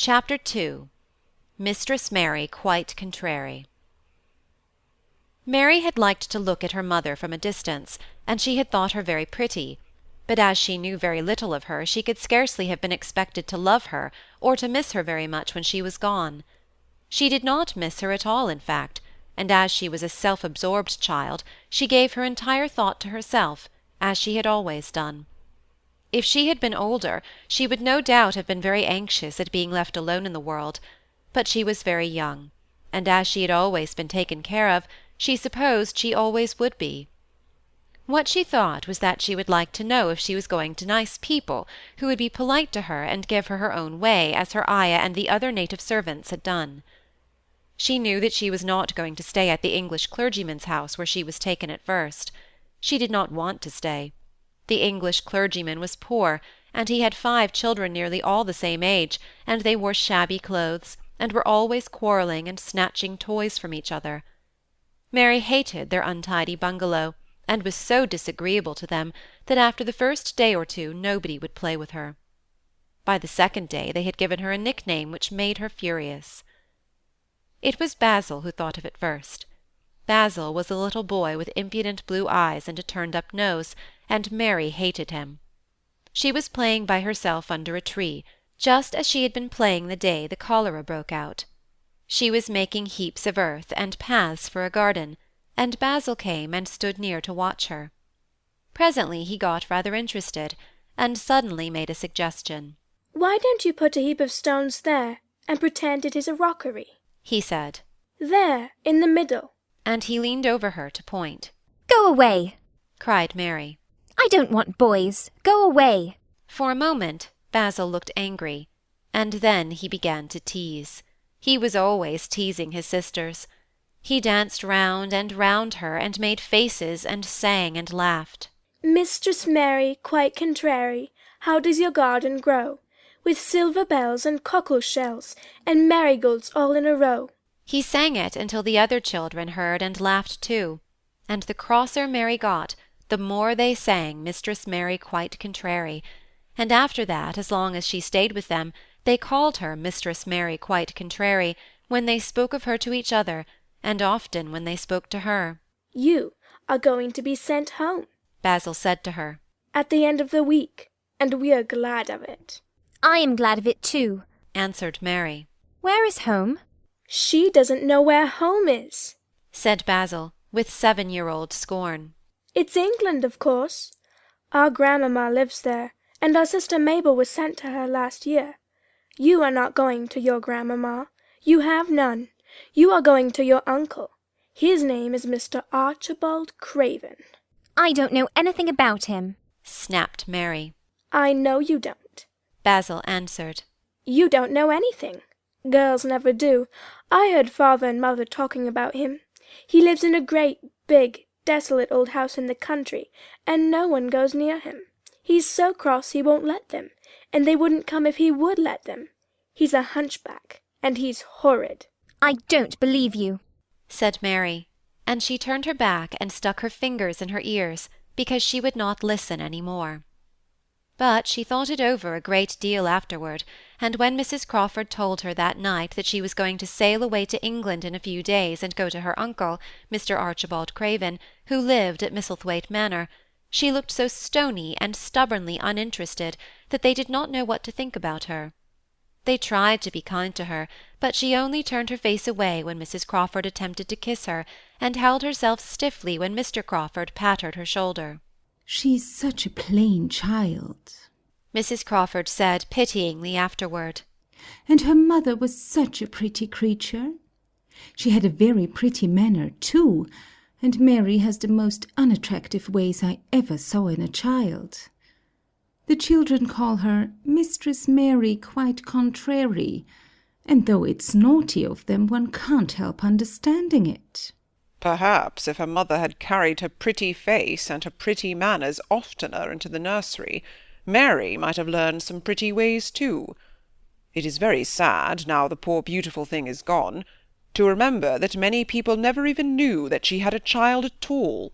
Chapter 2. Mistress Mary quite contrary. Mary had liked to look at her mother from a distance, and she had thought her very pretty, but as she knew very little of her, she could scarcely have been expected to love her or to miss her very much when she was gone. She did not miss her at all, in fact, and as she was a self-absorbed child, she gave her entire thought to herself, as she had always done. If she had been older, she would no doubt have been very anxious at being left alone in the world, but she was very young, and as she had always been taken care of, she supposed she always would be. What she thought was that she would like to know if she was going to nice people, who would be polite to her and give her her own way, as her ayah and the other native servants had done. She knew that she was not going to stay at the English clergyman's house where she was taken at first. She did not want to stay. The English clergyman was poor, and he had 5 children nearly all the same age, and they wore shabby clothes, and were always quarrelling and snatching toys from each other. Mary hated their untidy bungalow, and was so disagreeable to them that after the first day or two nobody would play with her. By the second day they had given her a nickname which made her furious. It was Basil who thought of it first. Basil was a little boy with impudent blue eyes and a turned-up nose, and Mary hated him. She was playing by herself under a tree, just as she had been playing the day the cholera broke out. She was making heaps of earth and paths for a garden, and Basil came and stood near to watch her. Presently he got rather interested, and suddenly made a suggestion. "Why don't you put a heap of stones there, and pretend it is a rockery?" he said. "There, in the middle." And he leaned over her to point. "Go away!" cried Mary. "I don't want boys. Go away!" For a moment Basil looked angry, and then he began to tease. He was always teasing his sisters. He danced round and round her, and made faces, and sang and laughed. "Mistress Mary, quite contrary, how does your garden grow, with silver bells and cockle shells, and marigolds all in a row?" He sang it until the other children heard and laughed too, and the crosser Mary got, the more they sang Mistress Mary quite contrary, and after that, as long as she stayed with them, they called her Mistress Mary quite contrary when they spoke of her to each other, and often when they spoke to her. "You are going to be sent home," Basil said to her, "at the end of the week, and we are glad of it." "I am glad of it too," answered Mary. "Where is home?" "She doesn't know where home is," said Basil, with 7-year-old scorn. "It's England, of course. Our grandmamma lives there, and our sister Mabel was sent to her last year. You are not going to your grandmamma. You have none. You are going to your uncle. His name is Mr. Archibald Craven." "I don't know anything about him," snapped Mary. "I know you don't," Basil answered. "You don't know anything. Girls never do. I heard father and mother talking about him. He lives in a great, big, desolate old house in the country, and no one goes near him. He's so cross he won't let them, and they wouldn't come if he would let them. He's a hunchback, and he's horrid." "I don't believe you," said Mary, and she turned her back and stuck her fingers in her ears, because she would not listen any more. But she thought it over a great deal afterward, and when Mrs. Crawford told her that night that she was going to sail away to England in a few days and go to her uncle, Mr. Archibald Craven, who lived at Misselthwaite Manor, she looked so stony and stubbornly uninterested that they did not know what to think about her. They tried to be kind to her, but she only turned her face away when Mrs. Crawford attempted to kiss her, and held herself stiffly when Mr. Crawford patted her shoulder. "She's such a plain child," Mrs. Crawford said pityingly afterward. "And her mother was such a pretty creature. She had a very pretty manner, too, and Mary has the most unattractive ways I ever saw in a child. The children call her Mistress Mary quite contrary, and though it's naughty of them, one can't help understanding it." Perhaps if her mother had carried her pretty face and her pretty manners oftener into the nursery, Mary might have learned some pretty ways too. It is very sad, now the poor beautiful thing is gone, to remember that many people never even knew that she had a child at all."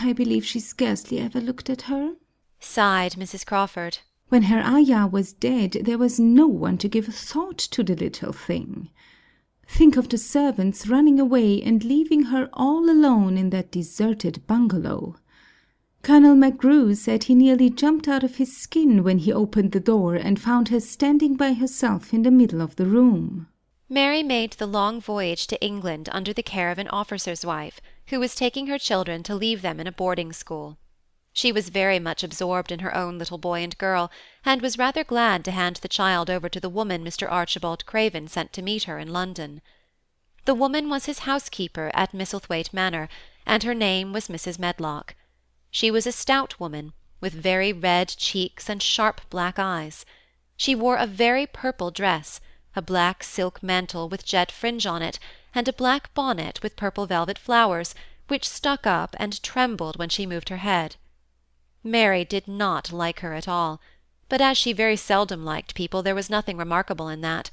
"I believe she scarcely ever looked at her," sighed Mrs. Crawford. When her ayah was dead, there was no one to give a thought to the little thing. Think of the servants running away and leaving her all alone in that deserted bungalow. Colonel McGrew said he nearly jumped out of his skin when he opened the door and found her standing by herself in the middle of the room. Mary made the long voyage to England under the care of an officer's wife, who was taking her children to leave them in a boarding school. She was very much absorbed in her own little boy and girl, and was rather glad to hand the child over to the woman Mr. Archibald Craven sent to meet her in London. The woman was his housekeeper at Misselthwaite Manor, and her name was Mrs. Medlock. She was a stout woman, with very red cheeks and sharp black eyes. She wore a very purple dress, a black silk mantle with jet fringe on it, and a black bonnet with purple velvet flowers, which stuck up and trembled when she moved her head. Mary did not like her at all, but as she very seldom liked people, there was nothing remarkable in that.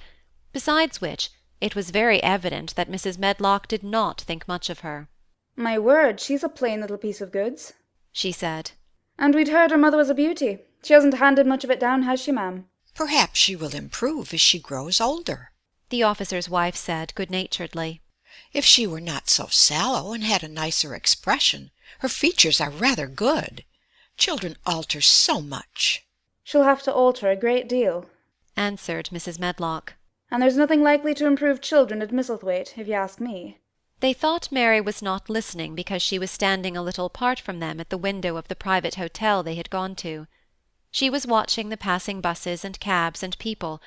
Besides which, it was very evident that Mrs. Medlock did not think much of her. "My word, she's a plain little piece of goods," she said. "And we'd heard her mother was a beauty. She hasn't handed much of it down, has she, ma'am?" "Perhaps she will improve as she grows older," the officer's wife said good-naturedly. "If she were not so sallow and had a nicer expression. Her features are rather good. Children alter so much." "She'll have to alter a great deal," answered Mrs. Medlock. "And there's nothing likely to improve children at Misselthwaite, if you ask me." They thought Mary was not listening because she was standing a little apart from them at the window of the private hotel they had gone to. She was watching the passing buses and cabs and people,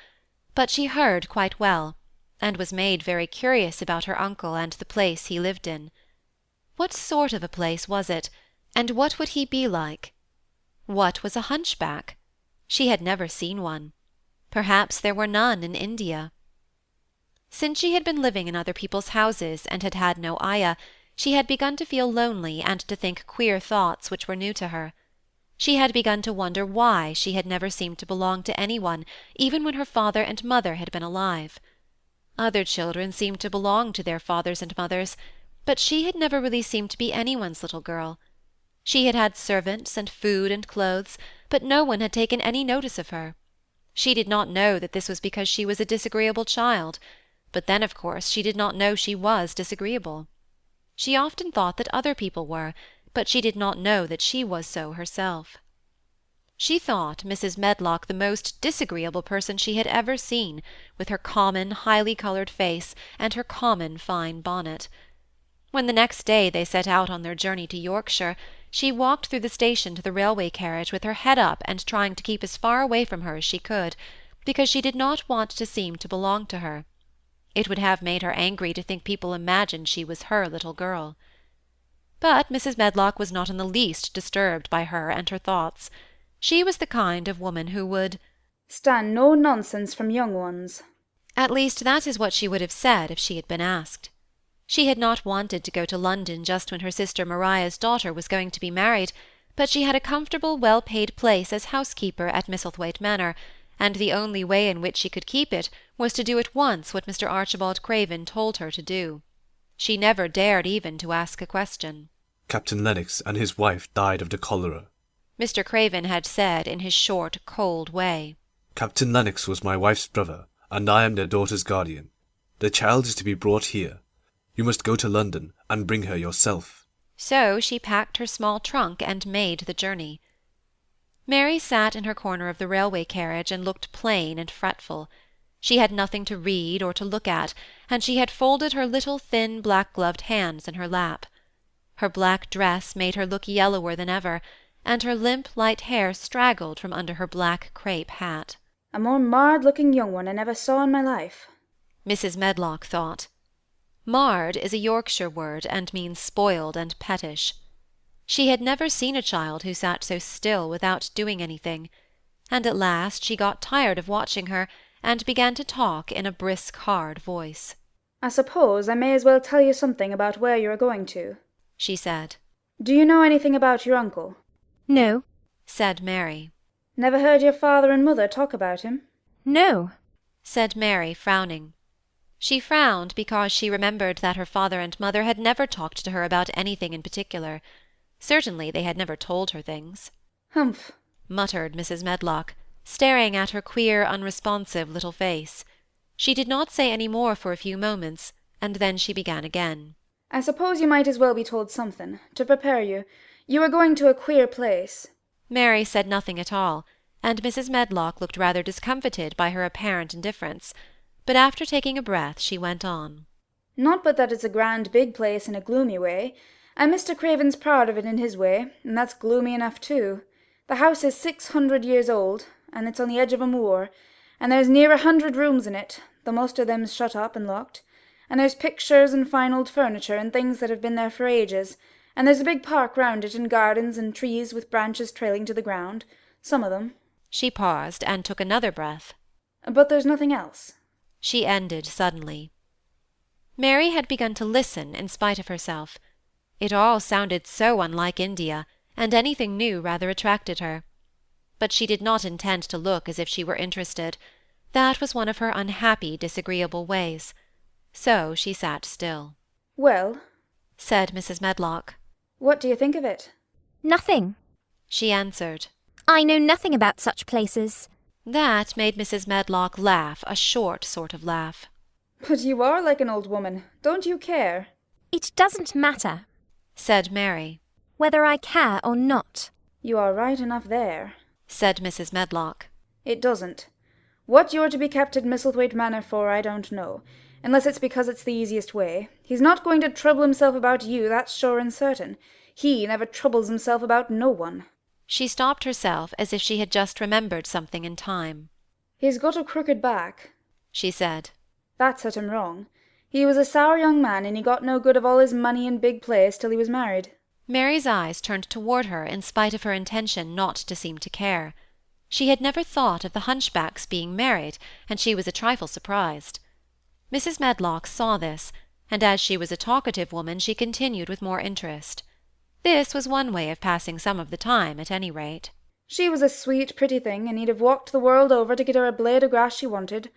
but she heard quite well, and was made very curious about her uncle and the place he lived in. What sort of a place was it, and what would he be like? What was a hunchback? She had never seen one. Perhaps there were none in India. Since she had been living in other people's houses and had had no ayah, she had begun to feel lonely and to think queer thoughts which were new to her. She had begun to wonder why she had never seemed to belong to anyone, even when her father and mother had been alive. Other children seemed to belong to their fathers and mothers, but she had never really seemed to be anyone's little girl. She had had servants and food and clothes, but no one had taken any notice of her. She did not know that this was because she was a disagreeable child, but then, of course, she did not know she was disagreeable. She often thought that other people were, but she did not know that she was so herself. She thought Mrs. Medlock the most disagreeable person she had ever seen, with her common, highly-coloured face and her common fine bonnet. When the next day they set out on their journey to Yorkshire, she walked through the station to the railway carriage with her head up and trying to keep as far away from her as she could, because she did not want to seem to belong to her. It would have made her angry to think people imagined she was her little girl. But Mrs. Medlock was not in the least disturbed by her and her thoughts. She was the kind of woman who would "stand no nonsense from young ones." At least that is what she would have said if she had been asked. She had not wanted to go to London just when her sister Maria's daughter was going to be married, but she had a comfortable, well-paid place as housekeeper at Misselthwaite Manor, and the only way in which she could keep it was to do at once what Mr. Archibald Craven told her to do. She never dared even to ask a question. "Captain Lennox and his wife died of the cholera," Mr. Craven had said in his short, cold way. "Captain Lennox was my wife's brother, and I am their daughter's guardian. The child is to be brought here. You must go to London and bring her yourself." So she packed her small trunk and made the journey. Mary sat in her corner of the railway carriage and looked plain and fretful. She had nothing to read or to look at, and she had folded her little thin black-gloved hands in her lap. Her black dress made her look yellower than ever, and her limp light hair straggled from under her black crape hat. "A more marred-looking young one I never saw in my life," Mrs. Medlock thought. Marred is a Yorkshire word, and means spoiled and pettish. She had never seen a child who sat so still without doing anything, and at last she got tired of watching her, and began to talk in a brisk, hard voice. "I suppose I may as well tell you something about where you are going to," she said. "Do you know anything about your uncle?" No. Said Mary. "Never heard your father and mother talk about him?" No. Said Mary, frowning. She frowned because she remembered that her father and mother had never talked to her about anything in particular. Certainly they had never told her things. "Humph," muttered Mrs. Medlock, staring at her queer, unresponsive little face. She did not say any more for a few moments, and then she began again. I suppose you might as well be told something, to prepare you. You are going to a queer place. Mary said nothing at all, and Mrs. Medlock looked rather discomfited by her apparent indifference, but after taking a breath she went on. Not but that it's a grand big place in a gloomy way, and Mr. Craven's proud of it in his way, and that's gloomy enough too. The house is 600 years old, and it's on the edge of a moor, and there's near 100 rooms in it, though most of them's shut up and locked, and there's pictures and fine old furniture and things that have been there for ages, and there's a big park round it and gardens and trees with branches trailing to the ground, some of them. She paused and took another breath. But there's nothing else. She ended suddenly. Mary had begun to listen in spite of herself. It all sounded so unlike India, and anything new rather attracted her. But she did not intend to look as if she were interested. That was one of her unhappy, disagreeable ways. So she sat still. Well, said Mrs. Medlock. What do you think of it? Nothing. She answered. I know nothing about such places. That made Mrs. Medlock laugh, a short sort of laugh. But you are like an old woman. Don't you care? It doesn't matter, said Mary. whether I care or not. You are right enough there, said Mrs. Medlock. It doesn't. What you're to be kept at Misselthwaite Manor for I don't know, unless it's because it's the easiest way. He's not going to trouble himself about you, that's sure and certain. He never troubles himself about no one. She stopped herself as if she had just remembered something in time. He's got a crooked back, she said. That set him wrong. He was a sour young man, and he got no good of all his money and big place till he was married. Mary's eyes turned toward her in spite of her intention not to seem to care. She had never thought of the hunchback's being married, and she was a trifle surprised. Mrs. Medlock saw this, and as she was a talkative woman she continued with more interest. This was one way of passing some of the time, at any rate. She was a sweet, pretty thing, and he'd have walked the world over to get her a blade of grass she wanted.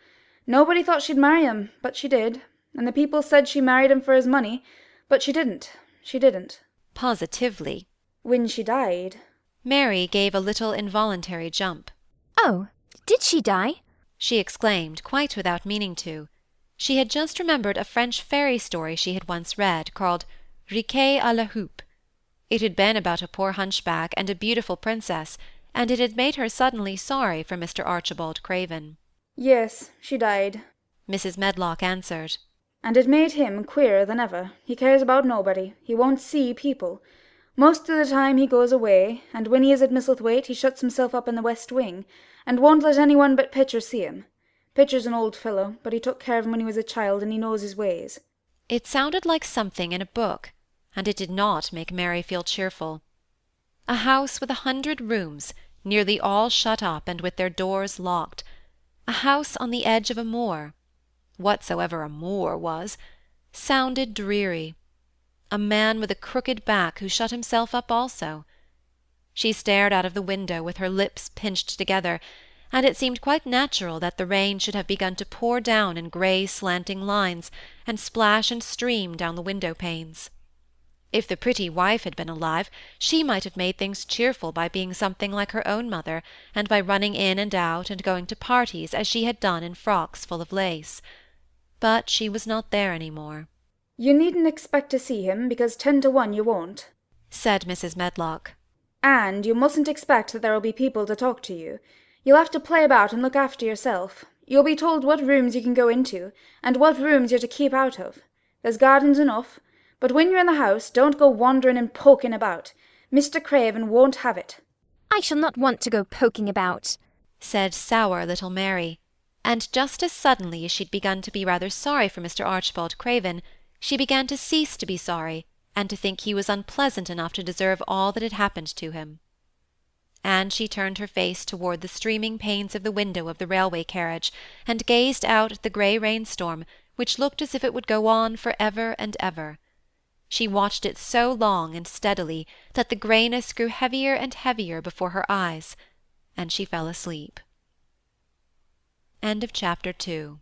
Nobody thought she'd marry him, but she did, and the people said she married him for his money, but she didn't. She didn't. Positively. When she died. Mary gave a little involuntary jump. Oh, did she die? She exclaimed, quite without meaning to. She had just remembered a French fairy story she had once read, called Riquet à la Houppe. It had been about a poor hunchback and a beautiful princess, and it had made her suddenly sorry for Mr. Archibald Craven. Yes, she died, Mrs. Medlock answered. And it made him queerer than ever. He cares about nobody. He won't see people. Most of the time he goes away, and when he is at Misselthwaite he shuts himself up in the west wing, and won't let anyone but Pitcher see him. Pitcher's an old fellow, but he took care of him when he was a child, and he knows his ways. It sounded like something in a book, and it did not make Mary feel cheerful. A house with 100 rooms, nearly all shut up and with their doors locked. A house on the edge of a moor, whatsoever a moor was, sounded dreary. A man with a crooked back who shut himself up also. She stared out of the window with her lips pinched together, and it seemed quite natural that the rain should have begun to pour down in grey slanting lines, and splash and stream down the window-panes. If the pretty wife had been alive, she might have made things cheerful by being something like her own mother, and by running in and out and going to parties as she had done in frocks full of lace. But she was not there any more. You needn't expect to see him, because 10 to 1 you won't, said Mrs. Medlock. And you mustn't expect that there will be people to talk to you. You'll have to play about and look after yourself. You'll be told what rooms you can go into, and what rooms you're to keep out of. There's gardens enough, but when you're in the house, don't go wandering and poking about. Mr. Craven won't have it. I shall not want to go poking about, said sour little Mary, and just as suddenly as she'd begun to be rather sorry for Mr. Archibald Craven, she began to cease to be sorry, and to think he was unpleasant enough to deserve all that had happened to him. And she turned her face toward the streaming panes of the window of the railway carriage, and gazed out at the grey rainstorm, which looked as if it would go on for ever and ever. She watched it so long and steadily that the greyness grew heavier and heavier before her eyes, and she fell asleep. End of chapter 2.